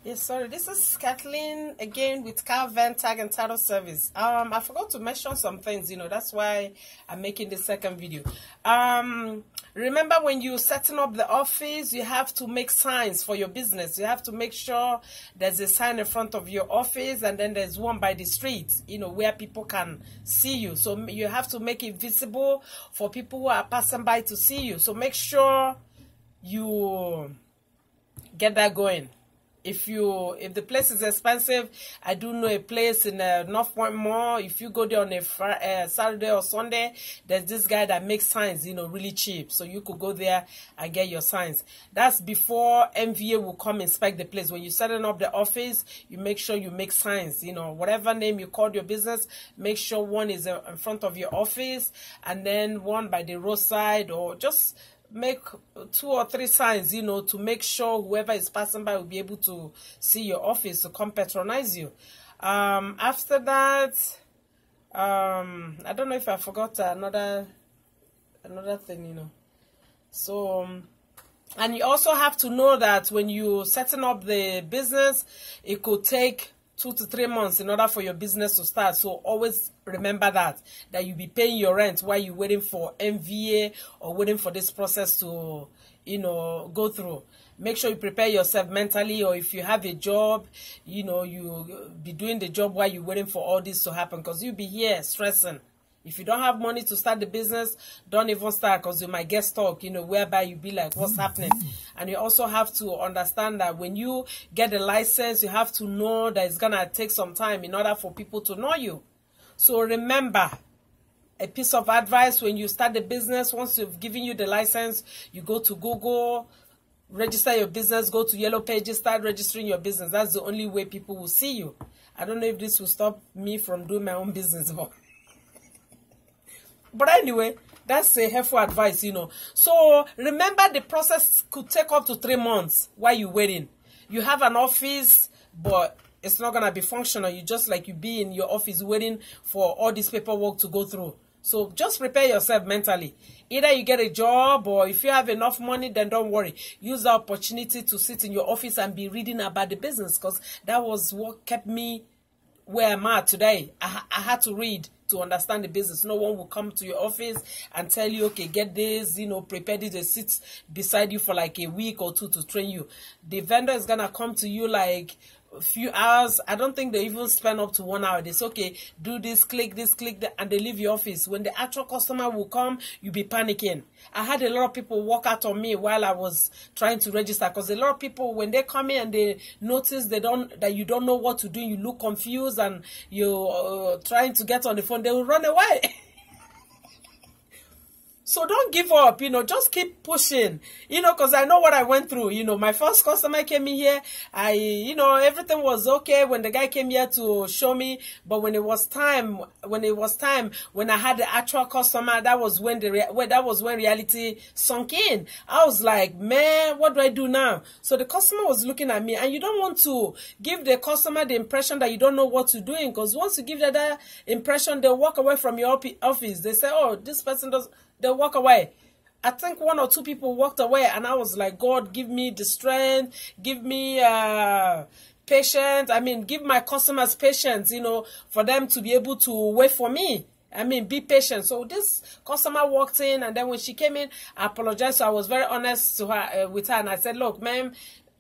Yes, sorry. This is Kathleen again with Kal-Ven Tag and Title Service. I forgot to mention some things, that's why I'm making the second video. Remember, when you're setting up the office, you have to make signs for your business. You have to make sure there's a sign in front of your office, and then there's one by the street, where people can see you. So you have to make it visible for people who are passing by to see you. So make sure you get that going. If the place is expensive, I do know a place in North Point Mall. If you go there on a Saturday or Sunday, there's this guy that makes signs, really cheap. So you could go there and get your signs. That's before MVA will come inspect the place. When you're setting up the office, you make sure you make signs. Whatever name you called your business, make sure one is in front of your office, and then one by the roadside, or just make 2 or 3 signs, to make sure whoever is passing by will be able to see your office to come patronize you. After that, I don't know if I forgot another thing, So, and you also have to know that when you're setting up the business, it could take 2 to 3 months in order for your business to start. So always remember that you'll be paying your rent while you're waiting for MVA or waiting for this process to, go through. Make sure you prepare yourself mentally, or if you have a job, you be doing the job while you're waiting for all this to happen, because you'll be here stressing. If you don't have money to start the business, don't even start, because you might get stuck, whereby you be like, what's happening? And you also have to understand that when you get the license, you have to know that it's going to take some time in order for people to know you. So remember, a piece of advice: when you start the business, once you've given you the license, you go to Google, register your business, go to Yellow Pages, start registering your business. That's the only way people will see you. I don't know if this will stop me from doing my own business. But anyway, that's a helpful advice, So remember, the process could take up to 3 months while you're waiting. You have an office, but it's not going to be functional. You just like you be in your office waiting for all this paperwork to go through. So just prepare yourself mentally. Either you get a job, or if you have enough money, then don't worry. Use the opportunity to sit in your office and be reading about the business, because that was what kept me where I'm at today. I had to read to understand the business. No one will come to your office and tell you, okay, get this, prepare this. They sit beside you for like a week or 2 to train you. The vendor is going to come to you like a few hours. I don't think they even spend up to 1 hour. They say, okay, do this, click that, and they leave your office. When the actual customer will come, you'll be panicking. I had a lot of people walk out on me while I was trying to register, because a lot of people, when they come in and they notice that you don't know what to do, you look confused, and you're trying to get on the phone, they will run away. So don't give up, just keep pushing, because I know what I went through. My first customer came in here, everything was okay when the guy came here to show me, but when I had the actual customer, that was when reality sunk in. I was like, man, what do I do now? So the customer was looking at me, and you don't want to give the customer the impression that you don't know what you're doing, because once you give that impression, they'll walk away from your office. They say, oh, this person does. They walk away. I think 1 or 2 people walked away, and I was like, God, give me the strength, give me patience. Give my customers patience, for them to be able to wait for me. Be patient. So this customer walked in, and then when she came in, I apologized. So I was very honest to her, with her, and I said, look, ma'am,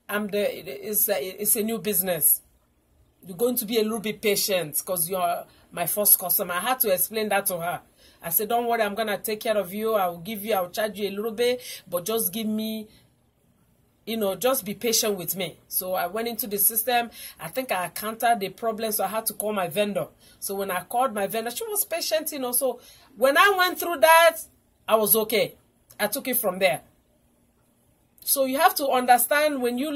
it's a new business. You're going to be a little bit patient, because you're my first customer. I had to explain that to her. I said, don't worry, I'm going to take care of you. I'll charge you a little bit, but just give me, just be patient with me. So I went into the system. I think I encountered the problem, so I had to call my vendor. So when I called my vendor, she was patient, So when I went through that, I was okay. I took it from there. So you have to understand, when you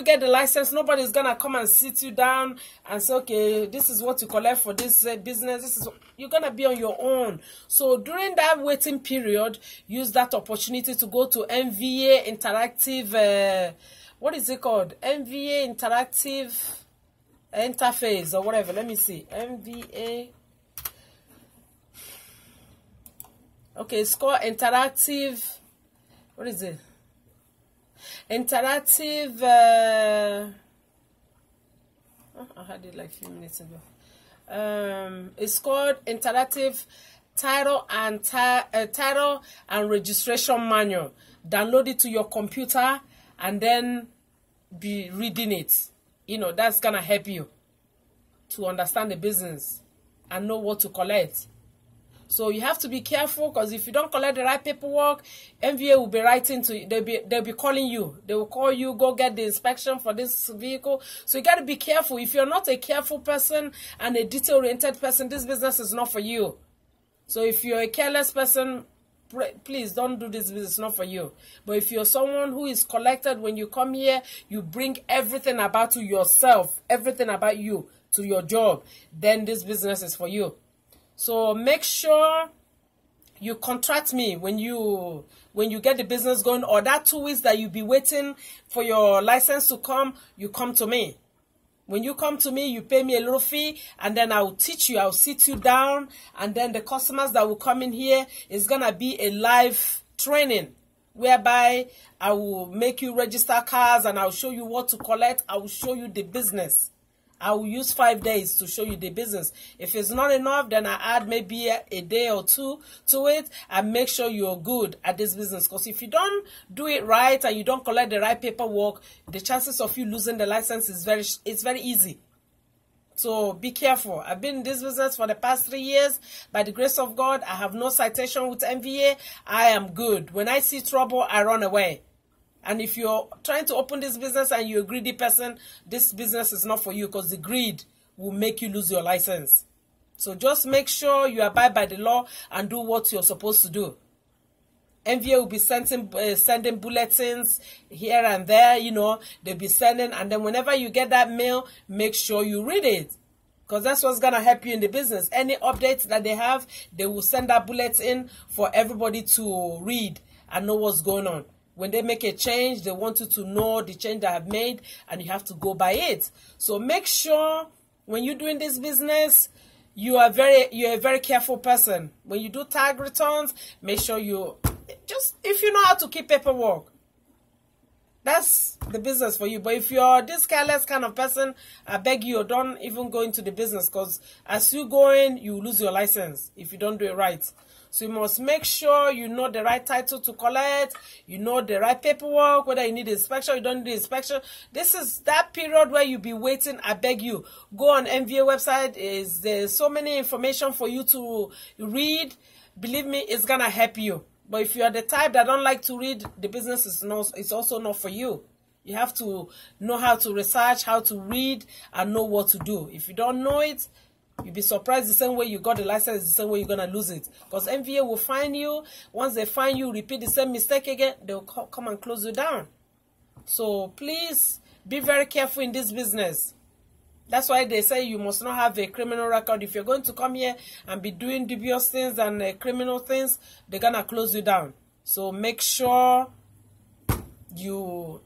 get the license, nobody's gonna come and sit you down and say, okay, this is what you collect for this business. You're gonna be on your own. So during that waiting period, use that opportunity to go to MVA Interactive. What is it called? MVA Interactive Interface or whatever. Let me see. MVA. Okay, it's called Interactive. What is it? interactive, I had it like a few minutes ago. It's called Interactive Title and Registration Manual. Download it to your computer and then be reading it. You know, that's gonna help you to understand the business and know what to collect. So you have to be careful, because if you don't collect the right paperwork, MVA will be writing to you. They'll be calling you. They will call you, go get the inspection for this vehicle. So you got to be careful. If you're not a careful person and a detail-oriented person, this business is not for you. So if you're a careless person, please don't do this business. It's not for you. But if you're someone who is collected, when you come here, you bring everything about you yourself, everything about you to your job, then this business is for you. So make sure you contract me when you get the business going, or that 2 weeks that you'll be waiting for your license to come, you come to me. When you come to me, you pay me a little fee, and then I'll teach you, I'll sit you down, and then the customers that will come in here is gonna be a live training, whereby I will make you register cars and I'll show you what to collect. I will show you the business. I will use 5 days to show you the business. If it's not enough, then I add maybe a day or 2 to it and make sure you're good at this business. Because if you don't do it right and you don't collect the right paperwork, the chances of you losing the license is very easy. So be careful. I've been in this business for the past 3 years. By the grace of God, I have no citation with MVA. I am good. When I see trouble, I run away. And if you're trying to open this business and you're a greedy person, this business is not for you, because the greed will make you lose your license. So just make sure you abide by the law and do what you're supposed to do. MVA will be sending bulletins here and there, you know, they'll be sending, and then whenever you get that mail, make sure you read it, because that's what's going to help you in the business. Any updates that they have, they will send that bulletin for everybody to read and know what's going on. When they make a change, they want you to know the change they have made, and you have to go by it. So make sure when you're doing this business, you're a very careful person. When you do tag returns, make sure if you know how to keep paperwork, that's the business for you. But if you're this careless kind of person, I beg you, don't even go into the business, because as you go in, you lose your license if you don't do it right. So you must make sure you know the right title to collect, you know the right paperwork, whether you need inspection, you don't need inspection. This is that period where you'll be waiting. I beg you, go on MVA website. There's so many information for you to read. Believe me, it's going to help you. But if you're the type that don't like to read, the business is also not for you. You have to know how to research, how to read, and know what to do. If you don't know it, you'll be surprised the same way you got the license, the same way you're going to lose it. Because MVA will find you. Once they find you, repeat the same mistake again, they'll come and close you down. So please be very careful in this business. That's why they say you must not have a criminal record. If you're going to come here and be doing dubious things and criminal things, they're going to close you down. So make sure you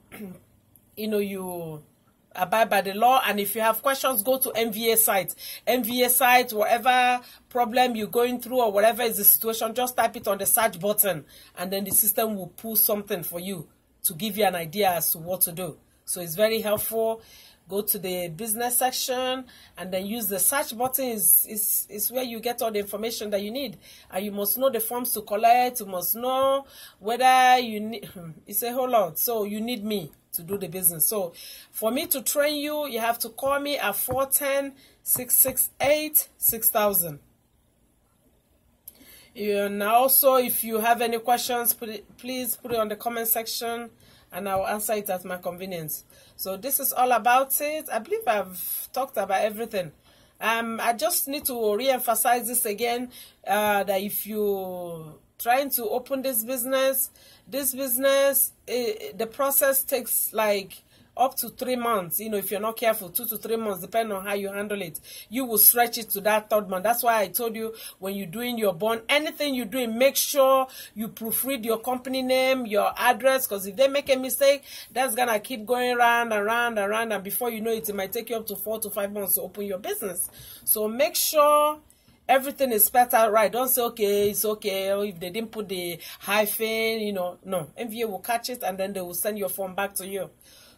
abide by the law. And if you have questions, go to MVA site. MVA site, whatever problem you're going through or whatever is the situation, just type it on the search button, and then the system will pull something for you to give you an idea as to what to do. So it's very helpful. Go to the business section and then use the search button. Is where you get all the information that you need. And you must know the forms to collect. You must know whether you need, it's a whole lot. So you need me to do the business. So for me to train you, you have to call me at 410-668-6000. And also, if you have any questions, please put it on the comment section, and I'll answer it at my convenience. So this is all about it. I believe I've talked about everything. I just need to re-emphasize this again, that if you're trying to open this business, the process takes like up to 3 months. You know, if you're not careful, 2 to 3 months, depending on how you handle it. You will stretch it to that 3rd month. That's why I told you, when you're doing your bond, anything you're doing, make sure you proofread your company name, your address, because if they make a mistake, that's gonna keep going round and round and round, and before you know it, it might take you up to 4 to 5 months to open your business. So make sure everything is spelled out right. Don't say, okay, it's okay. Or if they didn't put the hyphen, you know, no. MVA will catch it and then they will send your form back to you.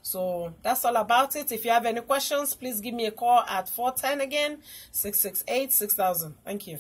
So that's all about it. If you have any questions, please give me a call at 410 again, 668-6000. Thank you.